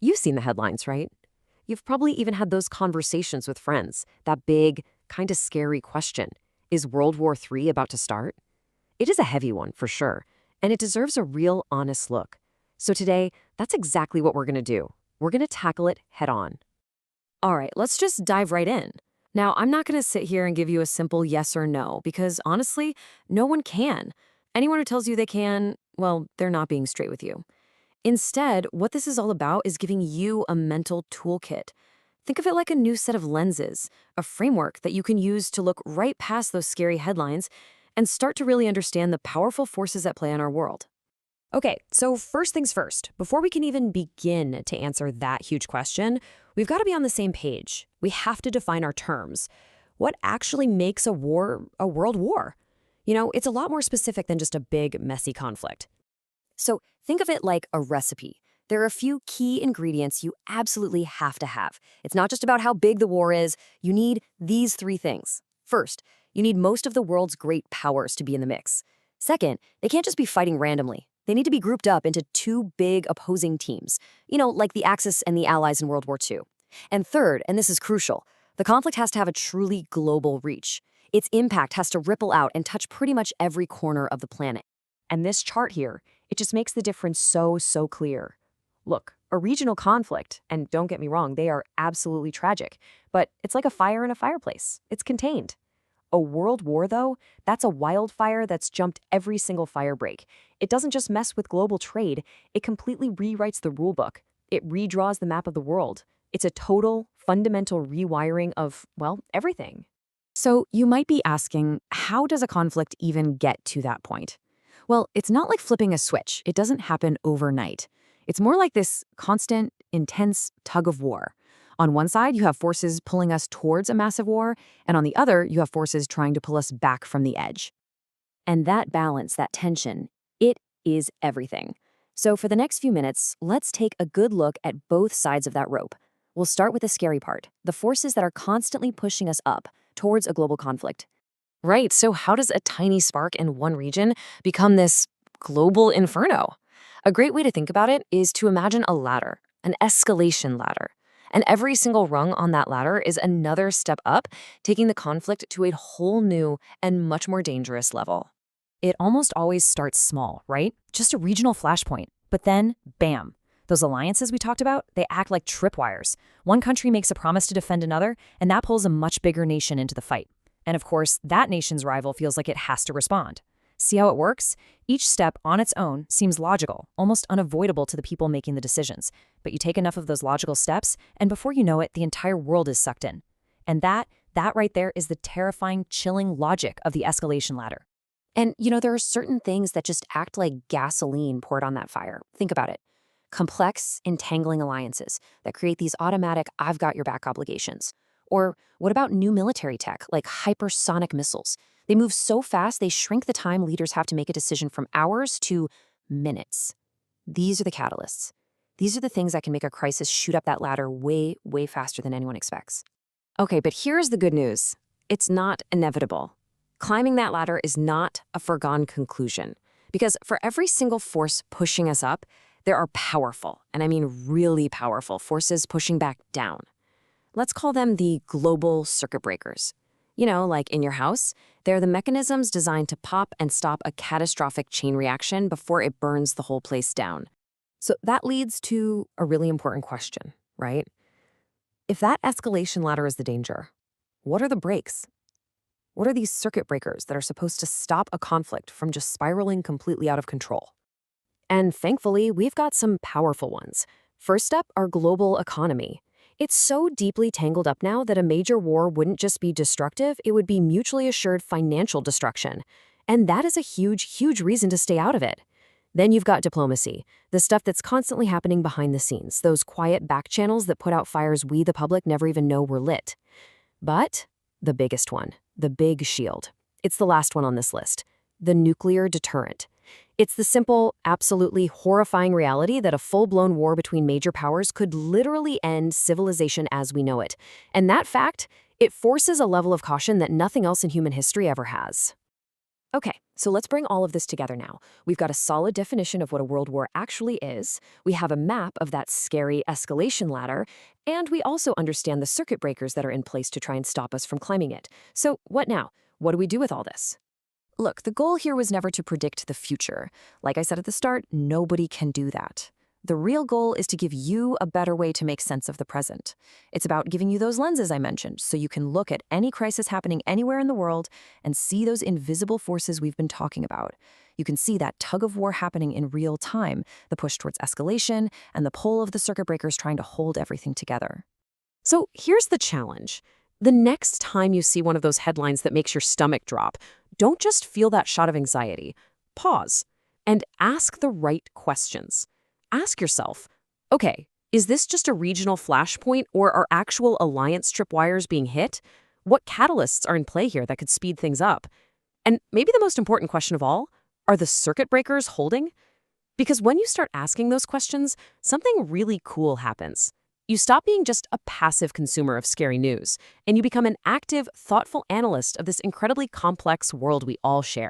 You've seen the headlines, right? You've probably even had those conversations with friends. That big, kind of scary question. Is World War III about to start? It is a heavy one, for sure, and it deserves a real, honest look. So today, that's exactly what we're going to do. We're going to tackle it head on. All right, let's just dive right in. Now, I'm not going to sit here and give you a simple yes or no, because honestly, no one can. Anyone who tells you they can, well, they're not being straight with you. Instead, what this is all about is giving you a mental toolkit. Think of it like a new set of lenses, a framework that you can use to look right past those scary headlines and start to really understand the powerful forces at play in our world. Okay, so first things first, before we can even begin to answer that huge question, we've got to be on the same page. We have to define our terms. What actually makes a war a world war? It's a lot more specific than just a big, messy conflict. So think of it like a recipe. There are a few key ingredients you absolutely have to have. It's not just about how big the war is. You need these three things. First, you need most of the world's great powers to be in the mix. Second, they can't just be fighting randomly. They need to be grouped up into two big opposing teams, like the Axis and the Allies in World War II. And third, and this is crucial, the conflict has to have a truly global reach. Its impact has to ripple out and touch pretty much every corner of the planet. And this chart here, it just makes the difference so clear. Look, a regional conflict, and don't get me wrong, they are absolutely tragic, but it's like a fire in a fireplace. It's contained. A world war, though, that's a wildfire that's jumped every single fire break. It doesn't just mess with global trade, it completely rewrites the rulebook. It redraws the map of the world. It's a total, fundamental rewiring of, well, everything. So you might be asking, how does a conflict even get to that point? Well, it's not like flipping a switch. It doesn't happen overnight. It's more like this constant, intense tug of war. On one side, you have forces pulling us towards a massive war, and on the other, you have forces trying to pull us back from the edge. And that balance, that tension, it is everything. So for the next few minutes, let's take a good look at both sides of that rope. We'll start with the scary part, the forces that are constantly pushing us up towards a global conflict. Right, so how does a tiny spark in one region become this global inferno? A great way to think about it is to imagine a ladder, an escalation ladder. And every single rung on that ladder is another step up, taking the conflict to a whole new and much more dangerous level. It almost always starts small, right? Just a regional flashpoint. But then, bam. Those alliances we talked about, they act like tripwires. One country makes a promise to defend another, and that pulls a much bigger nation into the fight. And of course, that nation's rival feels like it has to respond. See how it works? Each step on its own seems logical, almost unavoidable to the people making the decisions. But you take enough of those logical steps, and before you know it, the entire world is sucked in. And that right there is the terrifying, chilling logic of the escalation ladder. And, there are certain things that just act like gasoline poured on that fire. Think about it. Complex, entangling alliances that create these automatic I've got your back obligations. Or what about new military tech, like hypersonic missiles? They move so fast, they shrink the time leaders have to make a decision from hours to minutes. These are the catalysts. These are the things that can make a crisis shoot up that ladder way faster than anyone expects. Okay, but here's the good news. It's not inevitable. Climbing that ladder is not a foregone conclusion. Because for every single force pushing us up, there are powerful, and I mean really powerful, forces pushing back down. Let's call them the global circuit breakers. Like in your house, they're the mechanisms designed to pop and stop a catastrophic chain reaction before it burns the whole place down. So that leads to a really important question, right? If that escalation ladder is the danger, what are the brakes? What are these circuit breakers that are supposed to stop a conflict from just spiraling completely out of control? And thankfully, we've got some powerful ones. First up, our global economy. It's so deeply tangled up now that a major war wouldn't just be destructive, it would be mutually assured financial destruction. And that is a huge reason to stay out of it. Then you've got diplomacy, the stuff that's constantly happening behind the scenes, those quiet back channels that put out fires we, the public, never even know were lit. But the biggest one, the big shield. It's the last one on this list, the nuclear deterrent. It's the simple, absolutely horrifying reality that a full-blown war between major powers could literally end civilization as we know it. And that fact, it forces a level of caution that nothing else in human history ever has. Okay, so let's bring all of this together now. We've got a solid definition of what a world war actually is, we have a map of that scary escalation ladder, and we also understand the circuit breakers that are in place to try and stop us from climbing it. So, what now? What do we do with all this? Look, the goal here was never to predict the future. Like I said at the start, nobody can do that. The real goal is to give you a better way to make sense of the present. It's about giving you those lenses I mentioned so you can look at any crisis happening anywhere in the world and see those invisible forces we've been talking about. You can see that tug of war happening in real time, the push towards escalation, and the pull of the circuit breakers trying to hold everything together. So here's the challenge. The next time you see one of those headlines that makes your stomach drop, don't just feel that shot of anxiety. Pause and ask the right questions. Ask yourself, okay, is this just a regional flashpoint or are actual alliance tripwires being hit? What catalysts are in play here that could speed things up? And maybe the most important question of all, are the circuit breakers holding? Because when you start asking those questions, something really cool happens. You stop being just a passive consumer of scary news, and you become an active, thoughtful analyst of this incredibly complex world we all share.